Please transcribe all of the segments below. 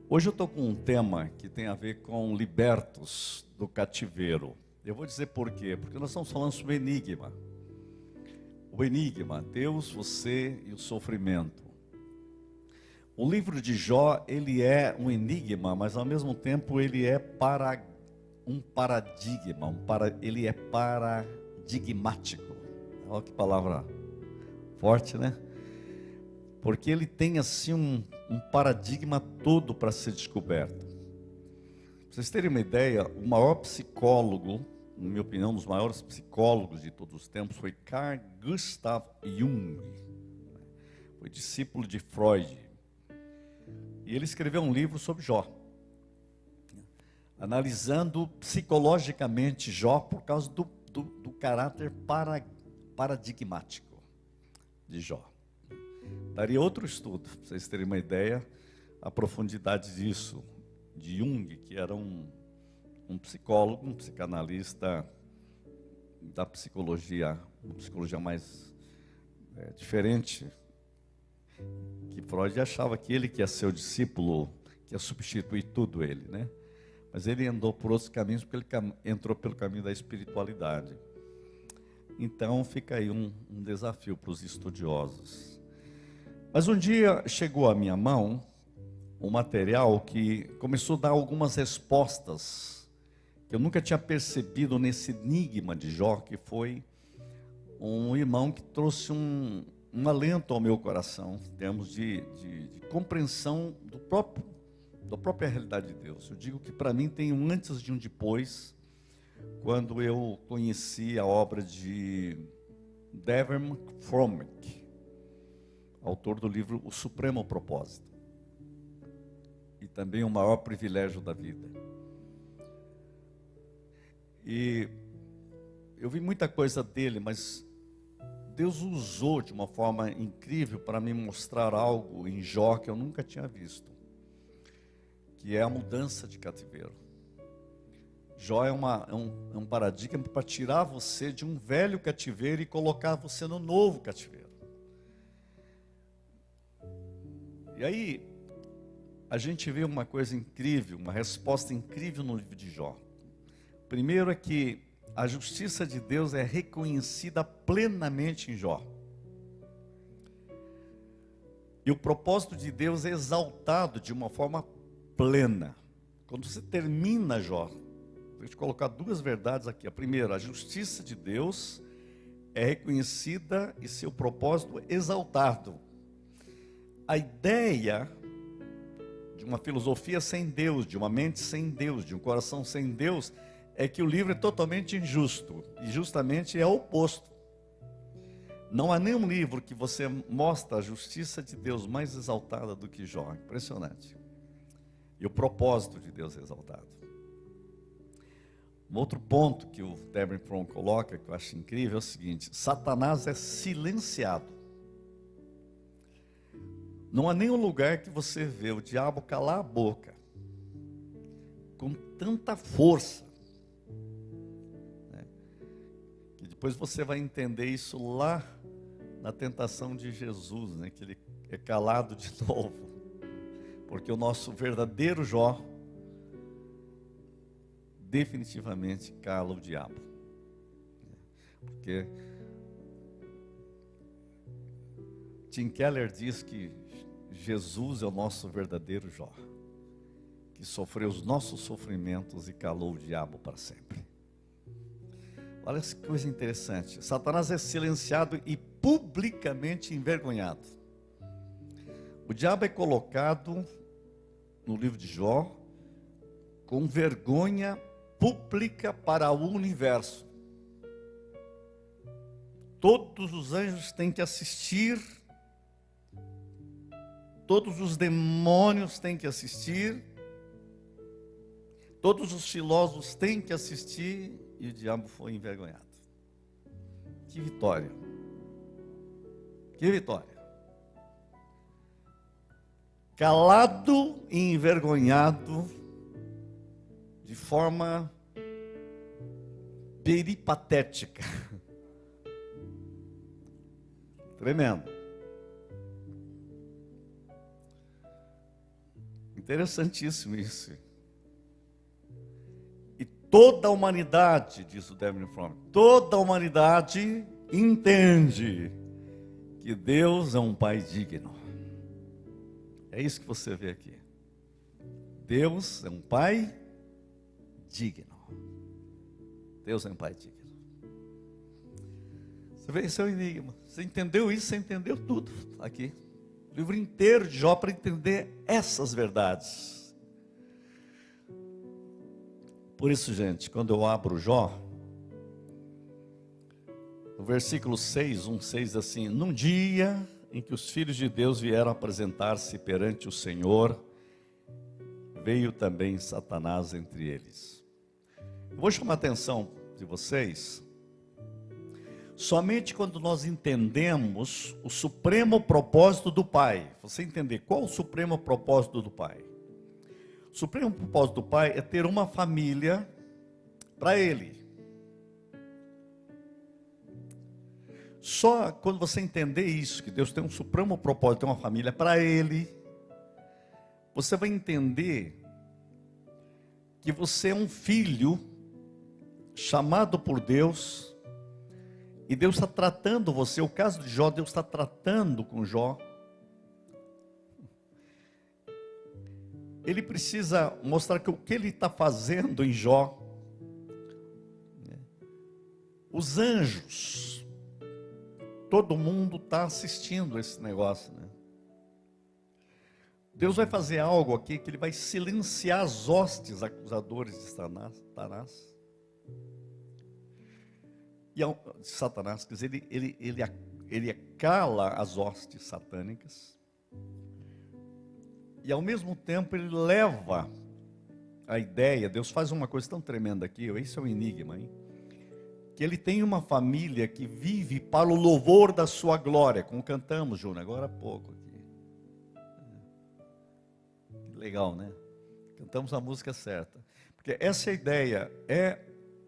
Hoje eu estou com um tema que tem a ver com libertos do cativeiro. Eu vou dizer por quê, porque nós estamos falando sobre o enigma. O enigma, Deus, você e o sofrimento. O livro de Jó, ele é um enigma, mas ao mesmo tempo ele é um paradigma, ele é paradigmático. Olha que palavra forte, né? Porque ele tem assim um paradigma todo para ser descoberto. Para vocês terem uma ideia, o maior psicólogo, na minha opinião, um dos maiores psicólogos de todos os tempos, foi Carl Gustav Jung. Foi discípulo de Freud. E ele escreveu um livro sobre Jó, analisando psicologicamente Jó por causa do caráter paradigmático de Jó. Daria outro estudo, para vocês terem uma ideia, a profundidade disso, de Jung, que era um psicólogo, um psicanalista da psicologia, uma psicologia mais diferente, que Freud achava que ele que ia ser o discípulo, que ia substituir tudo ele, né? Mas ele andou por outros caminhos, porque ele entrou pelo caminho da espiritualidade. Então fica aí um desafio para os estudiosos. Mas um dia chegou à minha mão um material que começou a dar algumas respostas que eu nunca tinha percebido nesse enigma de Jó, que foi um irmão que trouxe um alento ao meu coração, em termos de compreensão da própria realidade de Deus. Eu digo que para mim tem um antes e um depois, quando eu conheci a obra de Deverman Frommick, autor do livro O Supremo Propósito, e também O Maior Privilégio da Vida. E eu vi muita coisa dele, mas Deus usou de uma forma incrível para me mostrar algo em Jó que eu nunca tinha visto, que é a mudança de cativeiro. Jó é um paradigma para tirar você de um velho cativeiro e colocar você no novo cativeiro. E aí, a gente vê uma coisa incrível, uma resposta incrível no livro de Jó. Primeiro é que a justiça de Deus é reconhecida plenamente em Jó. E o propósito de Deus é exaltado de uma forma plena. Quando você termina Jó, vou te colocar duas verdades aqui. A primeira, a justiça de Deus é reconhecida e seu propósito exaltado. A ideia de uma filosofia sem Deus, de uma mente sem Deus, de um coração sem Deus, é que o livro é totalmente injusto. E justamente é o oposto. Não há nenhum livro que você mostra a justiça de Deus mais exaltada do que Jó. Impressionante. E o propósito de Deus é exaltado. Um outro ponto que o Deverman Frommick coloca, que eu acho incrível, é o seguinte: Satanás é silenciado. Não há nenhum lugar que você vê o diabo calar a boca com tanta força, né? Que depois você vai entender isso lá na tentação de Jesus, né? Que ele é calado de novo, porque o nosso verdadeiro Jó definitivamente cala o diabo, porque Tim Keller diz que Jesus é o nosso verdadeiro Jó, que sofreu os nossos sofrimentos e calou o diabo para sempre. Olha que coisa interessante. Satanás é silenciado e publicamente envergonhado. O diabo é colocado no livro de Jó com vergonha pública para o universo. Todos os anjos têm que assistir, todos os demônios têm que assistir, todos os filósofos têm que assistir, e o diabo foi envergonhado. Que vitória! Que vitória! Calado e envergonhado de forma peripatética. Tremendo. Interessantíssimo isso. E toda a humanidade, diz o David Fromm, toda a humanidade entende que Deus é um Pai digno. É isso que você vê aqui. Deus é um Pai digno. Deus é um Pai digno. Você vê, esse é o enigma. Você entendeu isso, você entendeu tudo aqui. O livro inteiro de Jó para entender essas verdades. Por isso, gente, quando eu abro Jó, no versículo 6, 6 assim: num dia em que os filhos de Deus vieram apresentar-se perante o Senhor, veio também Satanás entre eles. Eu vou chamar a atenção de vocês. Somente quando nós entendemos o supremo propósito do Pai. Você entender qual o supremo propósito do Pai? O supremo propósito do Pai é ter uma família para Ele. Só quando você entender isso, que Deus tem um supremo propósito, tem uma família para Ele, você vai entender que você é um filho chamado por Deus. E Deus está tratando você, o caso de Jó, Deus está tratando com Jó. Ele precisa mostrar que o que ele está fazendo em Jó, os anjos, todo mundo está assistindo esse negócio, né? Deus vai fazer algo aqui que ele vai silenciar as hostes acusadores de Satanás. De Satanás, quer dizer, ele cala as hostes satânicas e ao mesmo tempo ele leva a ideia. Deus faz uma coisa tão tremenda aqui, esse é um enigma, hein? Que ele tem uma família que vive para o louvor da sua glória, como cantamos, Júnior, agora há pouco aqui. Que legal, né? Cantamos a música certa, porque essa é a ideia, é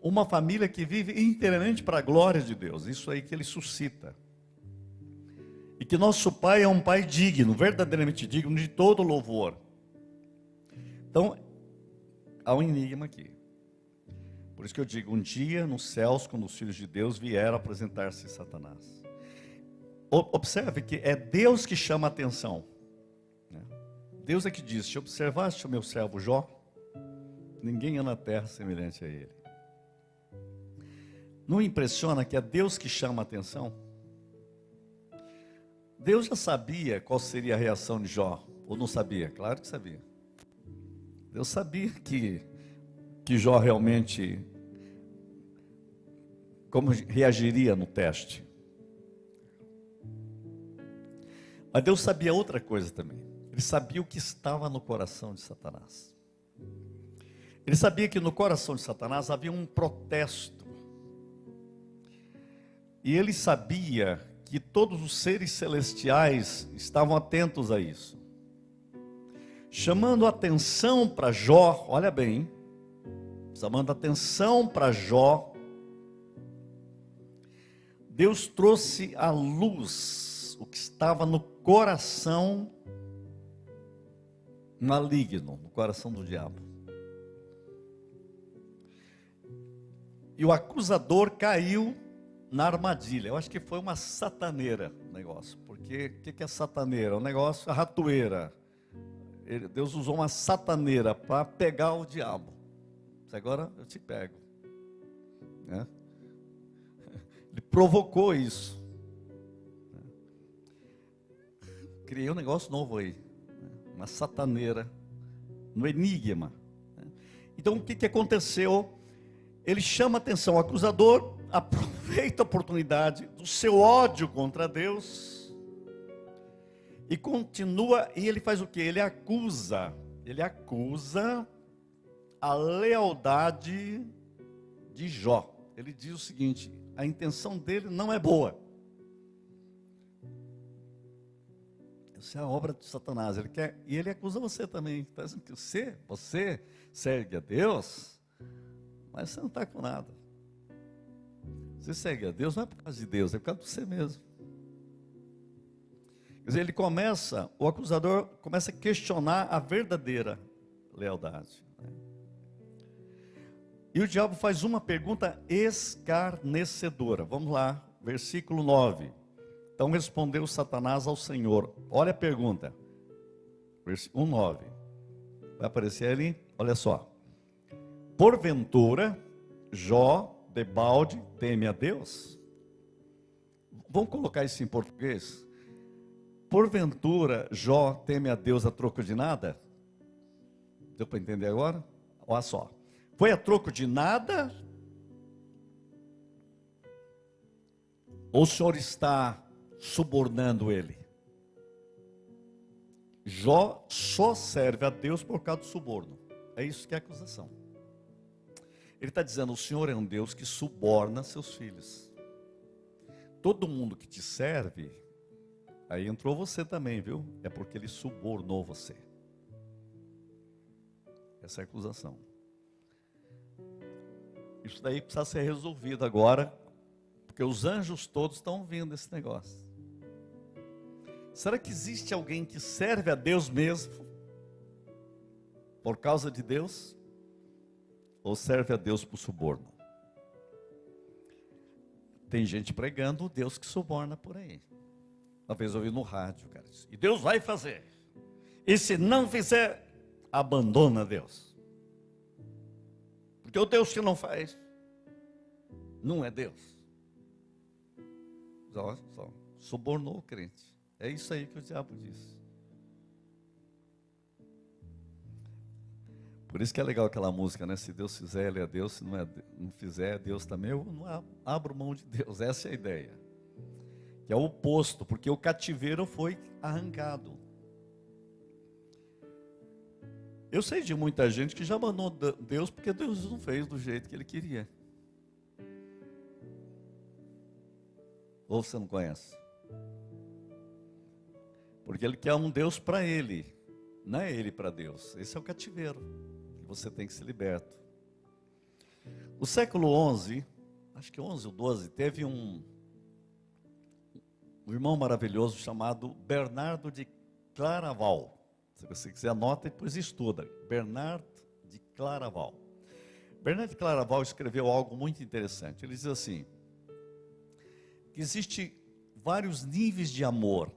uma família que vive inteiramente para a glória de Deus. Isso aí que ele suscita. E que nosso Pai é um Pai digno, verdadeiramente digno de todo louvor. Então, há um enigma aqui. Por isso que eu digo, um dia nos céus, quando os filhos de Deus vieram apresentar-se a Satanás. Observe que é Deus que chama a atenção. Deus é que diz: se observaste o meu servo Jó, ninguém há na terra semelhante a ele. Não impressiona que é Deus que chama a atenção? Deus já sabia qual seria a reação de Jó, ou não sabia? Claro que sabia. Deus sabia que Jó realmente, como reagiria no teste. Mas Deus sabia outra coisa também. Ele sabia o que estava no coração de Satanás. Ele sabia que no coração de Satanás havia um protesto. E ele sabia que todos os seres celestiais estavam atentos a isso. Chamando atenção para Jó, olha bem, chamando atenção para Jó, Deus trouxe à luz o que estava no coração maligno, no coração do diabo. E o acusador caiu na armadilha. Eu acho que foi uma sataneira o negócio. Porque o que é sataneira? O negócio, a ratoeira. Deus usou uma sataneira para pegar o diabo. Agora eu te pego. Né? Ele provocou isso. Criei um negócio novo aí. Uma sataneira. No enigma. Então o que aconteceu? Ele chama a atenção, o acusador aproveita a oportunidade do seu ódio contra Deus e continua, e ele faz o quê? Ele acusa a lealdade de Jó. Ele diz o seguinte: a intenção dele não é boa. Essa é a obra de Satanás. Ele quer, e ele acusa você também. Está dizendo que você segue a Deus, mas você não está com nada. Você segue a Deus não é por causa de Deus, é por causa de você mesmo. Quer dizer, o acusador começa a questionar a verdadeira lealdade. E o diabo faz uma pergunta escarnecedora. Vamos lá, versículo 9. Então respondeu Satanás ao Senhor. Olha a pergunta. Versículo 9. Vai aparecer ali, olha só. Porventura, Jó, debalde, teme a Deus? Vamos colocar isso em português? Porventura, Jó teme a Deus a troco de nada? Deu para entender agora? Olha só. Foi a troco de nada? Ou o senhor está subornando ele? Jó só serve a Deus por causa do suborno. É isso que é a acusação. Ele está dizendo, o Senhor é um Deus que suborna seus filhos. Todo mundo que te serve, aí entrou você também, viu? É porque ele subornou você. Essa é a acusação. Isso daí precisa ser resolvido agora, porque os anjos todos estão ouvindo esse negócio. Será que existe alguém que serve a Deus mesmo, por causa de Deus? Ou serve a Deus por suborno? Tem gente pregando o Deus que suborna por aí. Uma vez eu ouvi no rádio, cara, disse, e Deus vai fazer. E se não fizer, abandona Deus. Porque o Deus que não faz, não é Deus. Só subornou o crente. É isso aí que o diabo diz. Por isso que é legal aquela música, né? Se Deus fizer, ele é Deus. Se não fizer, Deus também. Eu não abro mão de Deus. Essa é a ideia. Que é o oposto, porque o cativeiro foi arrancado. Eu sei de muita gente que já abandonou Deus porque Deus não fez do jeito que ele queria. Ou você não conhece? Porque ele quer um Deus para ele, não é ele para Deus. Esse é o cativeiro, que você tem que ser liberto. O século XI, acho que 11 ou 12, teve um irmão maravilhoso chamado Bernardo de Claraval. Se você quiser, anota e depois estuda. Bernardo de Claraval. Bernardo de Claraval escreveu algo muito interessante. Ele diz assim, que existe vários níveis de amor.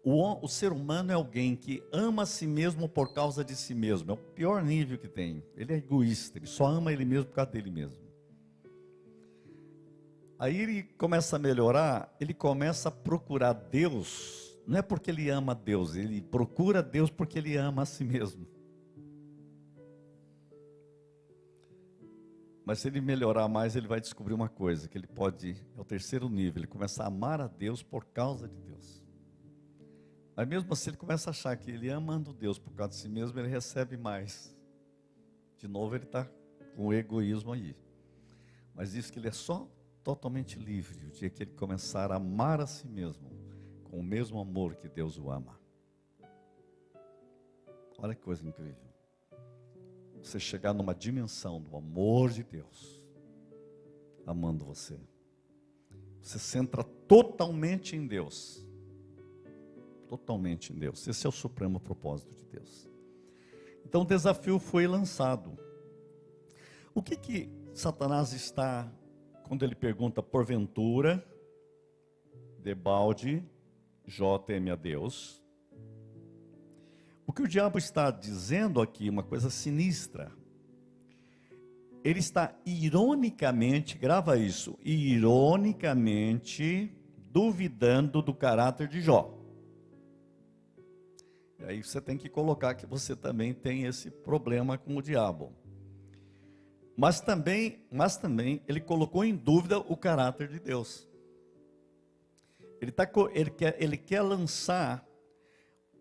O ser humano é alguém que ama a si mesmo por causa de si mesmo. É o pior nível que tem. Ele é egoísta, ele só ama ele mesmo por causa dele mesmo. Aí ele começa a melhorar, ele começa a procurar Deus. Não é porque ele ama Deus, ele procura Deus porque ele ama a si mesmo. Mas se ele melhorar mais, ele vai descobrir uma coisa, que ele pode, é o terceiro nível, ele começa a amar a Deus por causa de Deus. Mas mesmo assim ele começa a achar que ele amando Deus por causa de si mesmo, ele recebe mais. De novo ele está com o egoísmo aí. Mas diz que ele é só totalmente livre o dia que ele começar a amar a si mesmo, com o mesmo amor que Deus o ama. Olha que coisa incrível. Você chegar numa dimensão do amor de Deus, amando você. Você centra totalmente em Deus. Totalmente em Deus. Esse é o supremo propósito de Deus. Então o desafio foi lançado. O que Satanás está, quando ele pergunta porventura, debalde, Jó teme a Deus? O que o diabo está dizendo aqui, uma coisa sinistra. Ele está ironicamente, grava isso, ironicamente duvidando do caráter de Jó. E aí você tem que colocar que você também tem esse problema com o diabo. Mas também ele colocou em dúvida o caráter de Deus. Ele quer lançar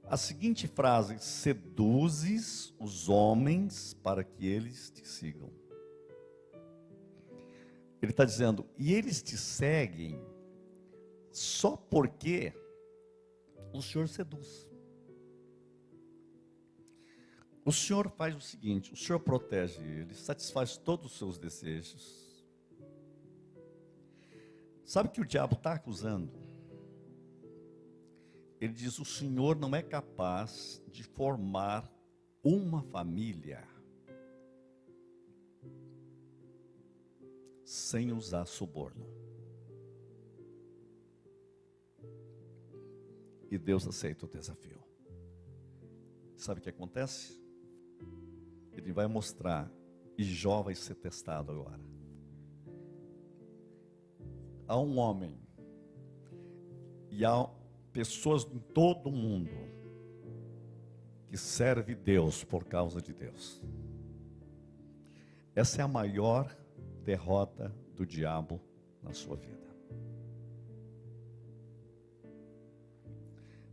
a seguinte frase: seduzes os homens para que eles te sigam. Ele está dizendo, e eles te seguem só porque o Senhor seduz. O Senhor faz o seguinte, o Senhor protege eles, satisfaz todos os seus desejos. Sabe o que o diabo está acusando? Ele diz: o Senhor não é capaz de formar uma família sem usar suborno. E Deus aceita o desafio. Sabe o que acontece? Ele vai mostrar, e Jó vai ser testado agora. Há um homem, e há pessoas em todo o mundo, que serve Deus por causa de Deus. Essa é a maior derrota do diabo na sua vida.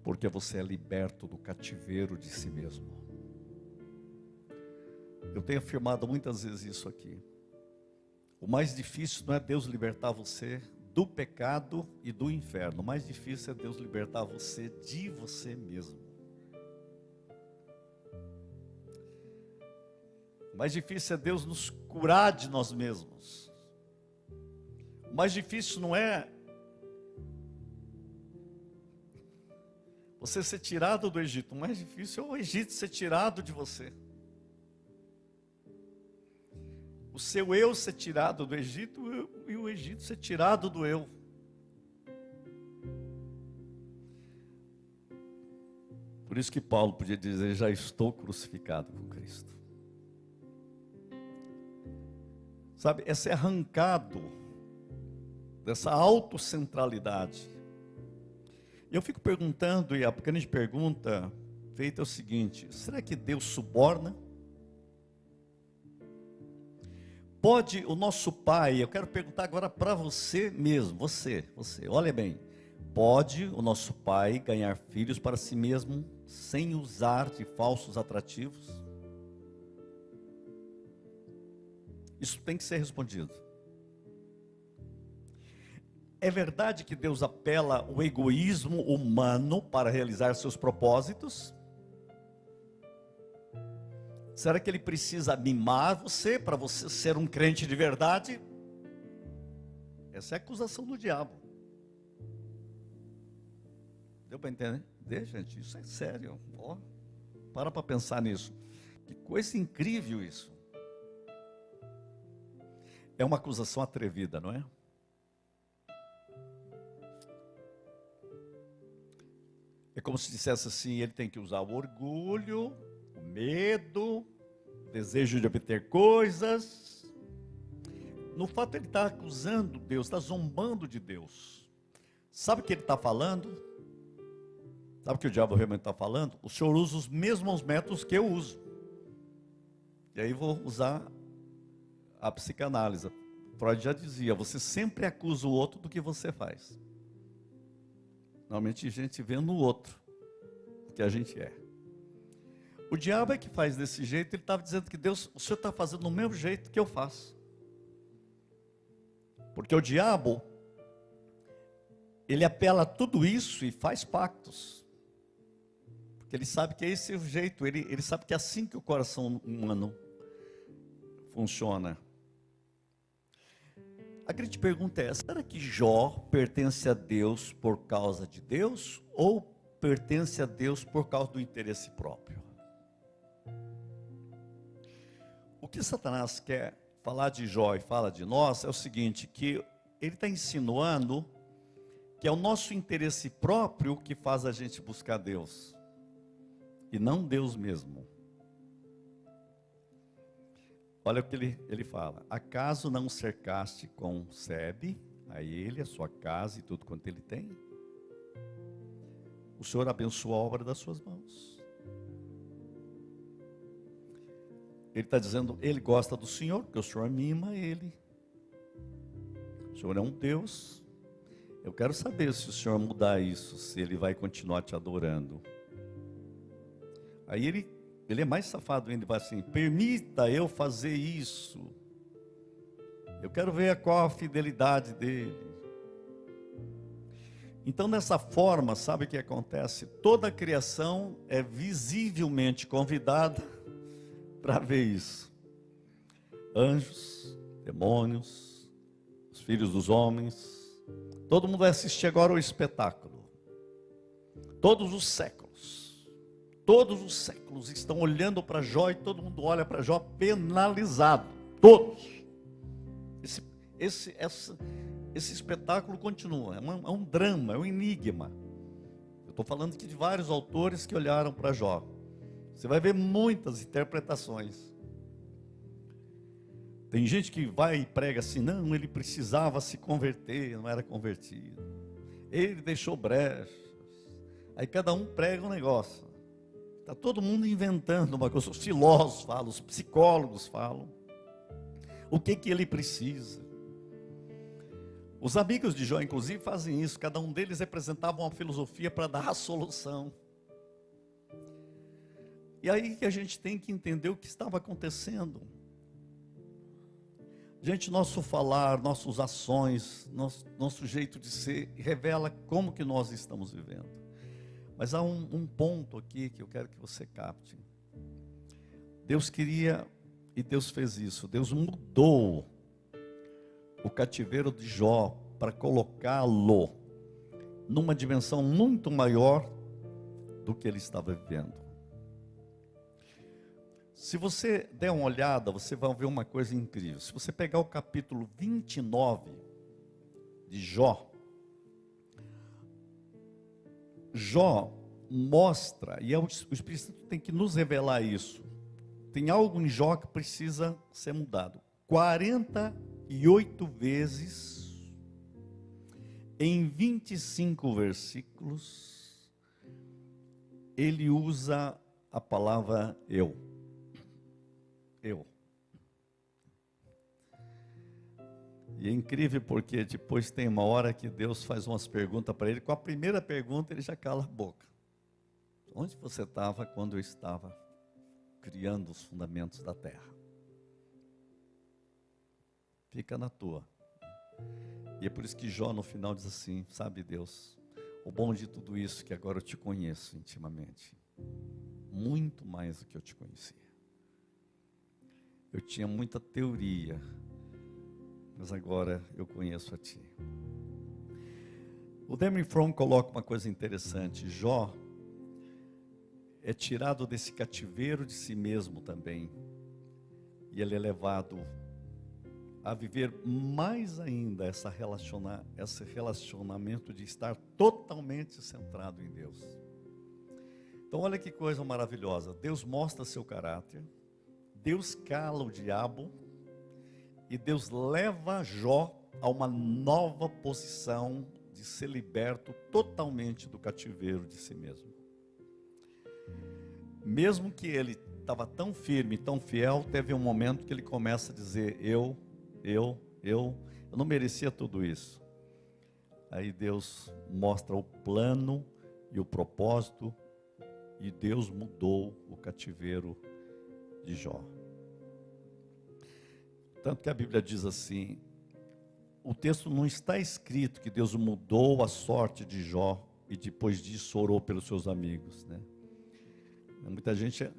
Porque você é liberto do cativeiro de si mesmo. Eu tenho afirmado muitas vezes isso aqui. O mais difícil não é Deus libertar você do pecado e do inferno. O mais difícil é Deus libertar você de você mesmo. O mais difícil é Deus nos curar de nós mesmos. O mais difícil não é você ser tirado do Egito. O mais difícil é o Egito ser tirado de você. O seu eu ser tirado do Egito e o Egito ser tirado do eu. Por isso que Paulo podia dizer: já estou crucificado com Cristo. Sabe, é ser arrancado dessa autocentralidade. Eu fico perguntando, e a grande pergunta feita é o seguinte: será que Deus suborna? Pode o nosso Pai, eu quero perguntar agora para você mesmo, você, olha bem, pode o nosso Pai ganhar filhos para si mesmo sem usar de falsos atrativos? Isso tem que ser respondido. É verdade que Deus apela ao egoísmo humano para realizar seus propósitos? Será que Ele precisa mimar você para você ser um crente de verdade? Essa é a acusação do diabo. Deu para entender? Gente, isso é sério. Ó, para pensar nisso. Que coisa incrível isso. É uma acusação atrevida, não é? É como se dissesse assim: ele tem que usar o orgulho, o medo, o desejo de obter coisas. No fato, ele está acusando Deus, está zombando de Deus. Sabe o que ele está falando? Sabe o que o diabo realmente está falando? O Senhor usa os mesmos métodos que eu uso. E aí vou usar a psicanálise. Freud já dizia: você sempre acusa o outro do que você faz. Normalmente a gente vê no outro o que a gente é. O diabo é que faz desse jeito. Ele estava dizendo que Deus, o Senhor está fazendo do mesmo jeito que eu faço. Porque o diabo, ele apela a tudo isso e faz pactos. Porque ele sabe que esse é o jeito, ele sabe que é assim que o coração humano funciona. A grande pergunta é: será que Jó pertence a Deus por causa de Deus ou pertence a Deus por causa do interesse próprio? O que Satanás quer falar de Jó e fala de nós é o seguinte: que ele está insinuando que é o nosso interesse próprio que faz a gente buscar Deus, e não Deus mesmo. Olha o que ele fala: acaso não cercaste com Sebe, a ele, a sua casa e tudo quanto ele tem? O Senhor abençoa a obra das suas mãos. Ele está dizendo, ele gosta do Senhor, porque o Senhor mima ele. O Senhor é um Deus. Eu quero saber se o Senhor mudar isso, se ele vai continuar te adorando. Aí ele é mais safado ainda, ele vai assim: permita eu fazer isso. Eu quero ver qual a fidelidade dele. Então, dessa forma, sabe o que acontece? Toda a criação é visivelmente convidada para ver isso. Anjos, demônios, os filhos dos homens, todo mundo vai assistir agora o espetáculo. Todos os séculos estão olhando para Jó e todo mundo olha para Jó penalizado. Todos. Esse espetáculo continua, é um drama, é um enigma. Eu estou falando aqui de vários autores que olharam para Jó. Você vai ver muitas interpretações. Tem gente que vai e prega assim, não, ele precisava se converter, não era convertido. Ele deixou brechas. Aí cada um prega um negócio. Está todo mundo inventando uma coisa. Os filósofos falam, os psicólogos falam. O que ele precisa? Os amigos de Jó, inclusive, fazem isso. Cada um deles representava uma filosofia para dar a solução. E aí que a gente tem que entender o que estava acontecendo. Gente, nosso falar, nossas ações, nosso jeito de ser, revela como que nós estamos vivendo. Mas há um ponto aqui que eu quero que você capte. Deus queria, e Deus fez isso. Deus mudou o cativeiro de Jó para colocá-lo numa dimensão muito maior do que ele estava vivendo. Se você der uma olhada, você vai ver uma coisa incrível. Se você pegar o capítulo 29 de Jó, Jó mostra, e o Espírito Santo tem que nos revelar isso. Tem algo em Jó que precisa ser mudado. 48 vezes, em 25 versículos, ele usa a palavra eu. E é incrível porque depois tem uma hora que Deus faz umas perguntas para ele. Com a primeira pergunta ele já cala a boca. Onde você estava quando eu estava criando os fundamentos da terra? Fica na tua. E é por isso que Jó no final diz assim, sabe Deus, o bom de tudo isso é que agora eu te conheço intimamente. Muito mais do que eu te conhecia. Eu tinha muita teoria, mas agora eu conheço a ti. O Dermot Fromm coloca uma coisa interessante. Jó é tirado desse cativeiro de si mesmo também. E ele é levado a viver mais ainda esse relacionamento de estar totalmente centrado em Deus. Então olha que coisa maravilhosa. Deus mostra seu caráter. Deus cala o diabo e Deus leva Jó a uma nova posição de ser liberto totalmente do cativeiro de si mesmo. Mesmo que ele estava tão firme, tão fiel, teve um momento que ele começa a dizer, eu não merecia tudo isso. Aí Deus mostra o plano e o propósito e Deus mudou o cativeiro de Jó. Tanto que a Bíblia diz assim, o texto não está escrito que Deus mudou a sorte de Jó e depois disso orou pelos seus amigos, né? Muita gente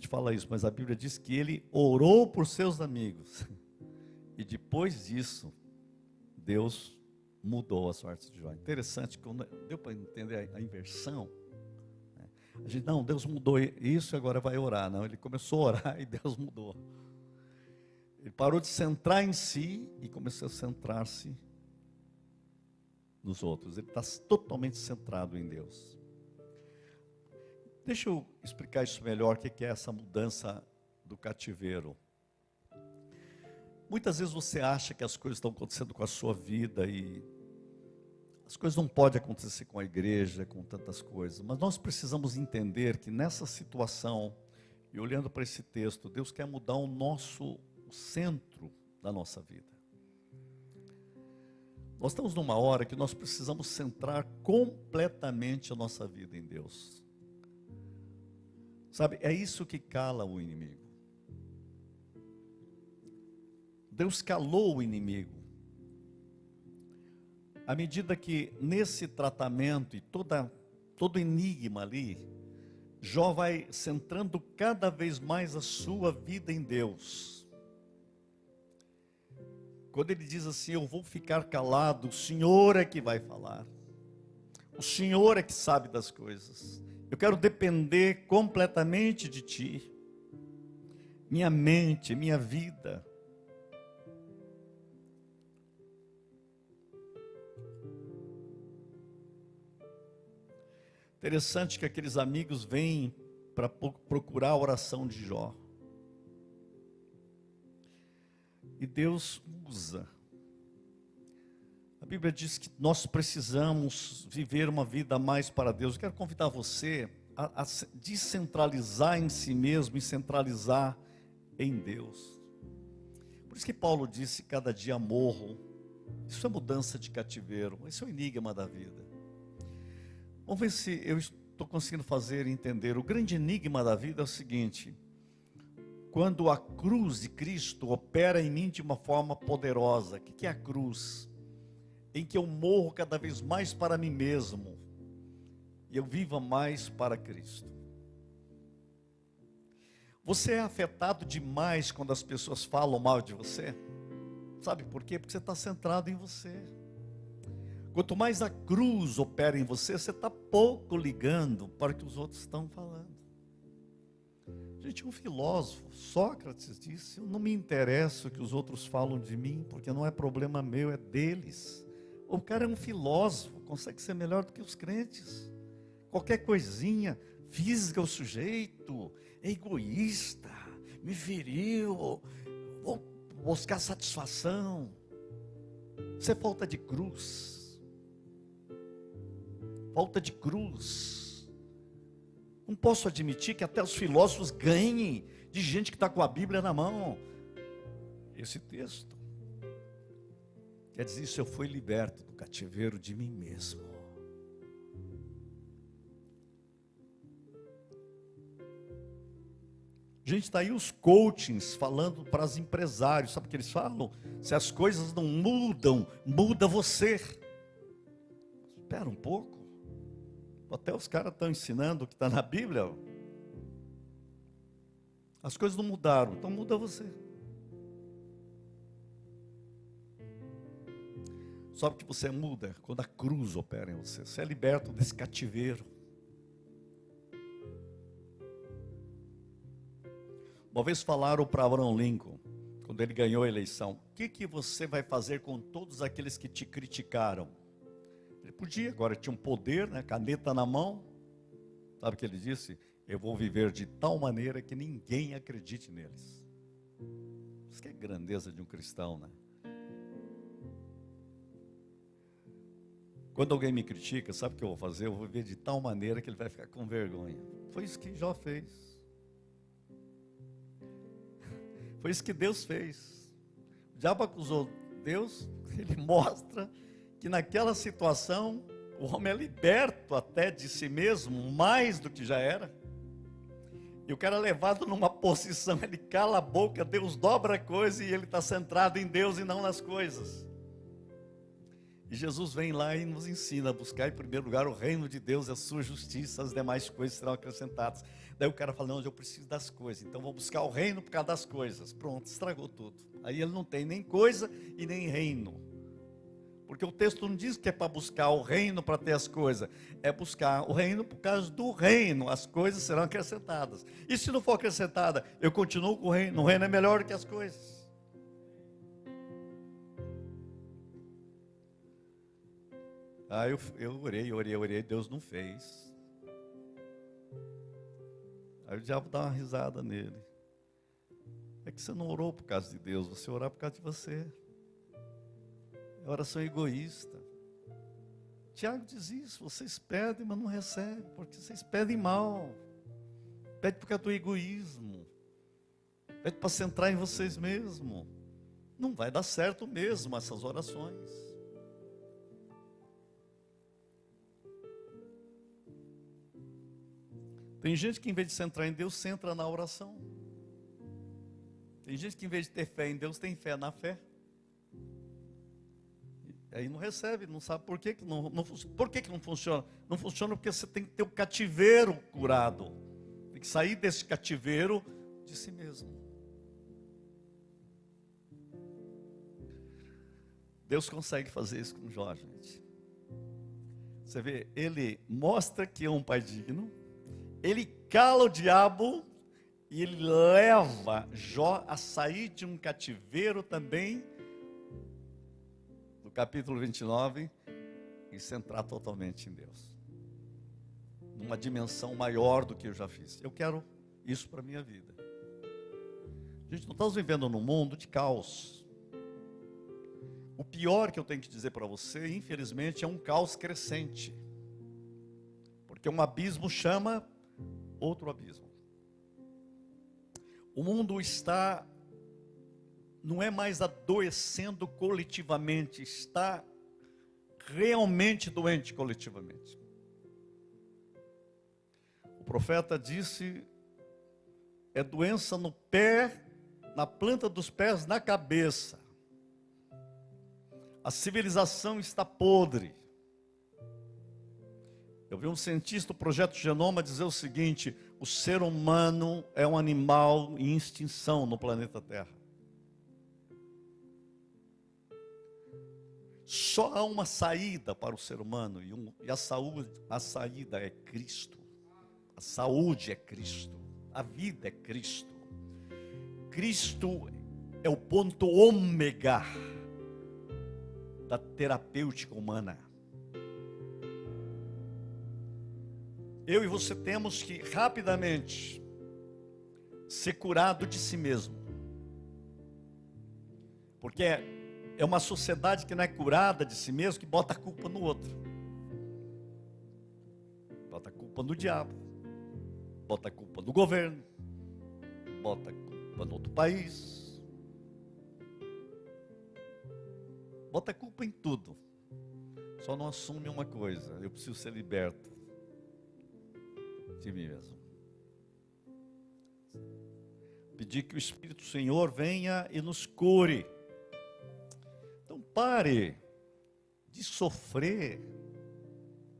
fala isso, mas a Bíblia diz que ele orou por seus amigos. E depois disso, Deus mudou a sorte de Jó. Interessante, deu para entender a inversão. A gente, não, Deus mudou isso e agora vai orar. Não, ele começou a orar e Deus mudou. Ele parou de centrar em si e começou a centrar-se nos outros. Ele está totalmente centrado em Deus. Deixa eu explicar isso melhor, o que é essa mudança do cativeiro. Muitas vezes você acha que as coisas estão acontecendo com a sua vida e as coisas não podem acontecer com a igreja, com tantas coisas. Mas nós precisamos entender que nessa situação, e olhando para esse texto, Deus quer mudar o centro da nossa vida. Nós estamos numa hora que nós precisamos centrar completamente a nossa vida em Deus. Sabe, é isso que cala o inimigo. Deus calou o inimigo. À medida que nesse tratamento e todo enigma ali, Jó vai centrando cada vez mais a sua vida em Deus. Quando ele diz assim, eu vou ficar calado, o Senhor é que vai falar. O Senhor é que sabe das coisas. Eu quero depender completamente de Ti. Minha mente, minha vida. Interessante que aqueles amigos vêm para procurar a oração de Jó. E Deus usa. A Bíblia diz que nós precisamos viver uma vida mais para Deus. Eu quero convidar você a descentralizar em si mesmo e centralizar em Deus. Por isso que Paulo disse, cada dia morro. Isso é mudança de cativeiro. Esse é o enigma da vida. Vamos ver se eu estou conseguindo fazer entender. O grande enigma da vida é o seguinte: quando a cruz de Cristo opera em mim de uma forma poderosa. O que é a cruz? Em que eu morro cada vez mais para mim mesmo e eu viva mais para Cristo. Você é afetado demais quando as pessoas falam mal de você? Sabe por quê? Porque você está centrado em você. Quanto mais a cruz opera em você, você está pouco ligando para o que os outros estão falando. Gente, um filósofo, Sócrates, disse: eu não me interesso o que os outros falam de mim, porque não é problema meu, é deles. O cara é um filósofo, consegue ser melhor do que os crentes. Qualquer coisinha, fisga o sujeito, é egoísta, me feriu, vou buscar satisfação. Isso é falta de cruz. Falta de cruz. Não posso admitir que até os filósofos ganhem de gente que está com a Bíblia na mão. Esse texto quer dizer, isso eu fui liberto do cativeiro de mim mesmo. Gente, está aí os coachings falando para os empresários. Sabe o que eles falam? Se as coisas não mudam, muda você. Espera um pouco. Até os caras estão ensinando o que está na Bíblia. As coisas não mudaram, então muda você. Sabe que você muda quando a cruz opera em você. Você é liberto desse cativeiro. Uma vez falaram para Abraham Lincoln, quando ele ganhou a eleição: o que você vai fazer com todos aqueles que te criticaram? Ele podia, agora tinha um poder, né, caneta na mão. Sabe o que ele disse? Eu vou viver de tal maneira que ninguém acredite neles. Isso que é a grandeza de um cristão, né? Quando alguém me critica, sabe o que eu vou fazer? Eu vou viver de tal maneira que ele vai ficar com vergonha. Foi isso que Jó fez. Foi isso que Deus fez. O diabo acusou Deus, ele mostra que naquela situação o homem é liberto até de si mesmo, mais do que já era. E o cara é levado numa posição, ele cala a boca, Deus dobra a coisa e ele está centrado em Deus e não nas coisas. E Jesus vem lá e nos ensina a buscar em primeiro lugar o reino de Deus e a sua justiça, as demais coisas serão acrescentadas. Daí o cara fala: não, eu preciso das coisas, então vou buscar o reino por causa das coisas. Pronto, estragou tudo. Aí ele não tem nem coisa e nem reino. Porque o texto não diz que é para buscar o reino para ter as coisas. É buscar o reino por causa do reino, as coisas serão acrescentadas. E se não for acrescentada, eu continuo com o reino. O reino é melhor que as coisas. Eu orei, Deus não fez. Aí o diabo dá uma risada nele. É que você não orou por causa de Deus, você orou por causa de você. É oração egoísta. Tiago diz isso: vocês pedem, mas não recebem, porque vocês pedem mal. Pede por causa do egoísmo. Pede para centrar em vocês mesmos. Não vai dar certo mesmo essas orações. Tem gente que em vez de centrar em Deus, centra na oração. Tem gente que em vez de ter fé em Deus, tem fé na fé. E aí não recebe, não sabe por que não funciona. Não funciona porque você tem que ter o cativeiro curado. Tem que sair desse cativeiro de si mesmo. Deus consegue fazer isso com Jó, gente. Você vê, ele mostra que é um pai digno, ele cala o diabo e ele leva Jó a sair de um cativeiro também, no capítulo 29, e se centrar totalmente em Deus. Numa dimensão maior do que eu já fiz. Eu quero isso para a minha vida. Gente, não estamos vivendo num mundo de caos. O pior que eu tenho que dizer para você, infelizmente, é um caos crescente. Porque um abismo chama outro abismo. O mundo está, não é mais adoecendo coletivamente, está realmente doente coletivamente. O profeta disse, é doença no pé, na planta dos pés, na cabeça. A civilização está podre. Eu vi um cientista do Projeto Genoma dizer o seguinte: o ser humano é um animal em extinção no planeta Terra. Só há uma saída para o ser humano, e a saída é Cristo. A saúde é Cristo. A vida é Cristo. Cristo é o ponto ômega da terapêutica humana. Eu e você temos que rapidamente ser curado de si mesmo. Porque é uma sociedade que não é curada de si mesmo, que bota a culpa no outro. Bota a culpa no diabo. Bota a culpa no governo. Bota a culpa no outro país. Bota a culpa em tudo. Só não assume uma coisa: eu preciso ser liberto de mim mesmo. Pedir que o Espírito do Senhor venha e nos cure. Então pare de sofrer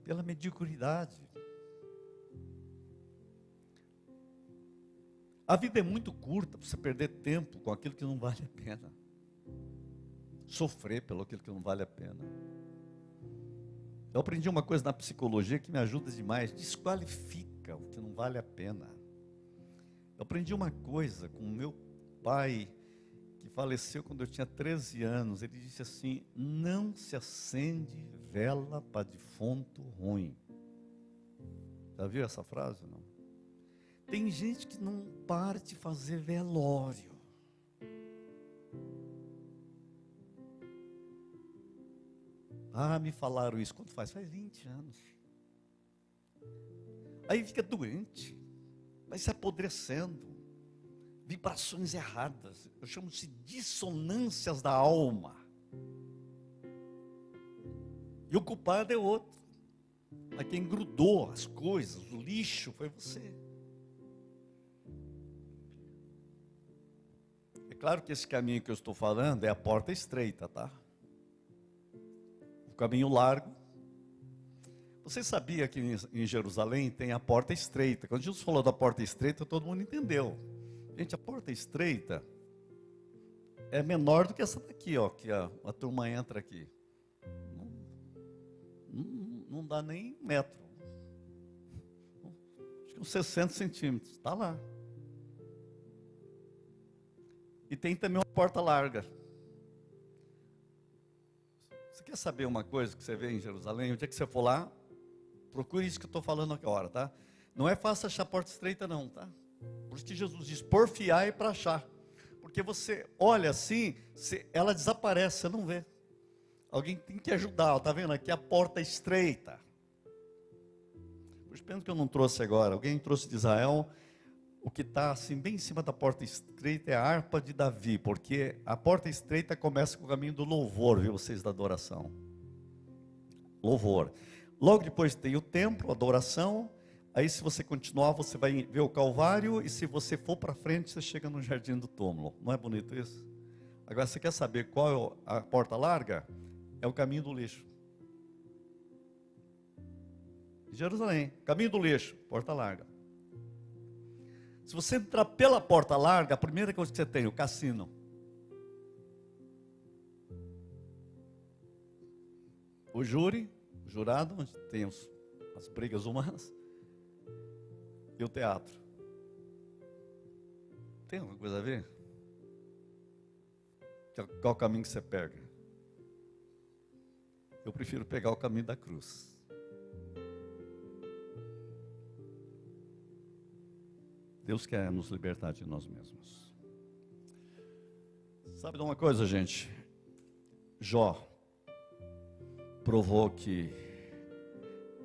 pela mediocridade. A vida é muito curta para você perder tempo com aquilo que não vale a pena. Sofrer pelo aquilo que não vale a pena. Eu aprendi uma coisa na psicologia que me ajuda demais: desqualifica o que não vale a pena. Eu aprendi uma coisa com o meu pai, que faleceu quando eu tinha 13 anos. Ele disse assim: não se acende vela para defunto ruim. Já viu essa frase, não? Tem gente que não para de fazer velório. Ah, me falaram isso. Quanto faz? Faz 20 anos. Aí fica doente, vai se apodrecendo, vibrações erradas. Eu chamo de dissonâncias da alma. E o culpado é outro. Mas quem grudou as coisas, o lixo, foi você. É claro que esse caminho que eu estou falando é a porta estreita, tá? O caminho largo. Você sabia que em Jerusalém tem a porta estreita? Quando Jesus falou da porta estreita, todo mundo entendeu. Gente, a porta estreita é menor do que essa daqui, ó, que a turma entra aqui. Não dá nem metro. Acho que uns 60 centímetros. Está lá. E tem também uma porta larga. Você quer saber uma coisa que você vê em Jerusalém? O dia que você for lá, procure isso que eu estou falando agora, tá? Não é fácil achar a porta estreita não, tá? Por isso que Jesus diz, porfiai para achar. Porque você olha assim, ela desaparece, você não vê. Alguém tem que ajudar, tá vendo? Aqui a porta estreita. Por isso que eu não trouxe agora. Alguém trouxe de Israel. O que está assim bem em cima da porta estreita é a harpa de Davi, porque a porta estreita começa com o caminho do louvor, viu, vocês, da adoração. Louvor. Logo depois tem o templo, a adoração. Aí se você continuar, você vai ver o Calvário, e se você for para frente, você chega no Jardim do Túmulo. Não é bonito isso? Agora, você quer saber qual é a porta larga? É o caminho do lixo. Jerusalém, caminho do lixo, porta larga. Se você entrar pela porta larga, a primeira coisa que você tem, o cassino. O júri, O jurado, onde tem as brigas humanas, e o teatro. Tem alguma coisa a ver? Qual caminho que você pega? Eu prefiro pegar o caminho da cruz. Deus quer nos libertar de nós mesmos. Sabe de uma coisa, gente? Jó provou que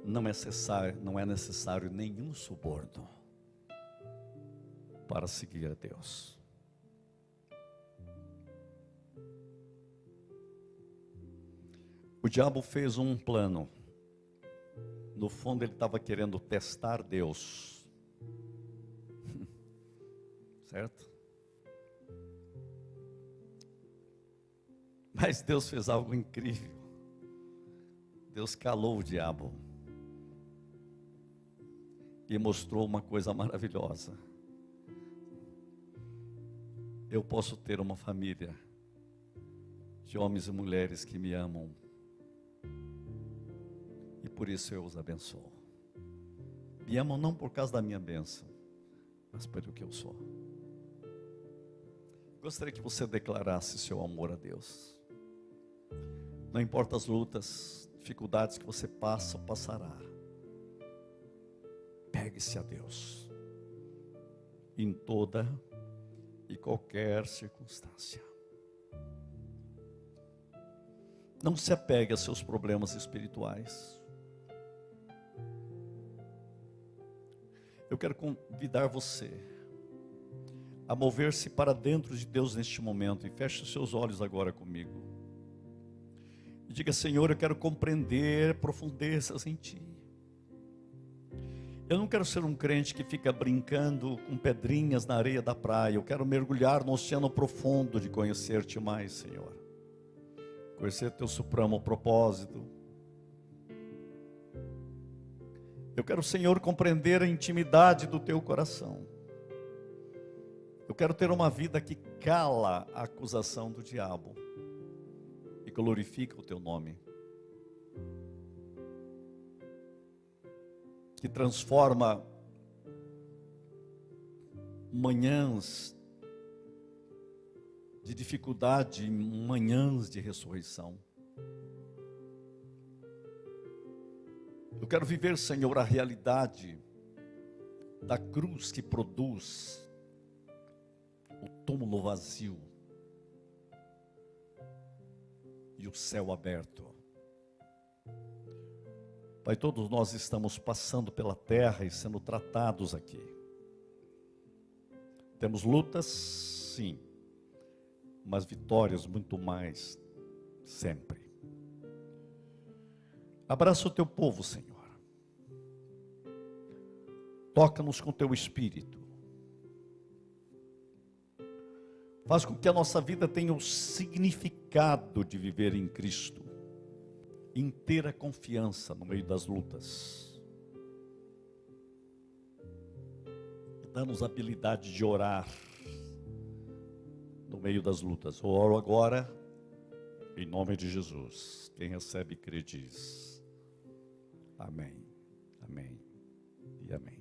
não é necessário nenhum suborno para seguir a Deus. O diabo fez um plano. No fundo, ele estava querendo testar Deus. Certo? Mas Deus fez algo incrível. Deus calou o diabo e mostrou uma coisa maravilhosa. Eu posso ter uma família de homens e mulheres que me amam, e por isso eu os abençoo. Me amam não por causa da minha bênção, mas pelo que eu sou. Gostaria que você declarasse seu amor a Deus. Não importa as lutas, dificuldades que você passa ou passará. Pegue-se a Deus em toda e qualquer circunstância. Não se apegue a seus problemas espirituais. Eu quero convidar você a mover-se para dentro de Deus neste momento, e feche os seus olhos agora comigo. E diga: Senhor, eu quero compreender profundezas em Ti. Eu não quero ser um crente que fica brincando com pedrinhas na areia da praia. Eu quero mergulhar no oceano profundo de conhecer-te mais, Senhor. Conhecer Teu supremo propósito. Eu quero, Senhor, compreender a intimidade do Teu coração. Eu quero ter uma vida que cala a acusação do diabo e glorifica o Teu nome, que transforma manhãs de dificuldade em manhãs de ressurreição. Eu quero viver, Senhor, a realidade da cruz que produz o túmulo vazio e o céu aberto. Pai, todos nós estamos passando pela terra e sendo tratados aqui. Temos lutas, sim, mas vitórias muito mais, sempre. Abraça o Teu povo, Senhor. Toca-nos com Teu Espírito. Faz com que a nossa vida tenha o significado de viver em Cristo. Inteira confiança no meio das lutas. Dá-nos a habilidade de orar no meio das lutas. Eu oro agora, em nome de Jesus. Quem recebe, crê, diz: amém, amém e amém.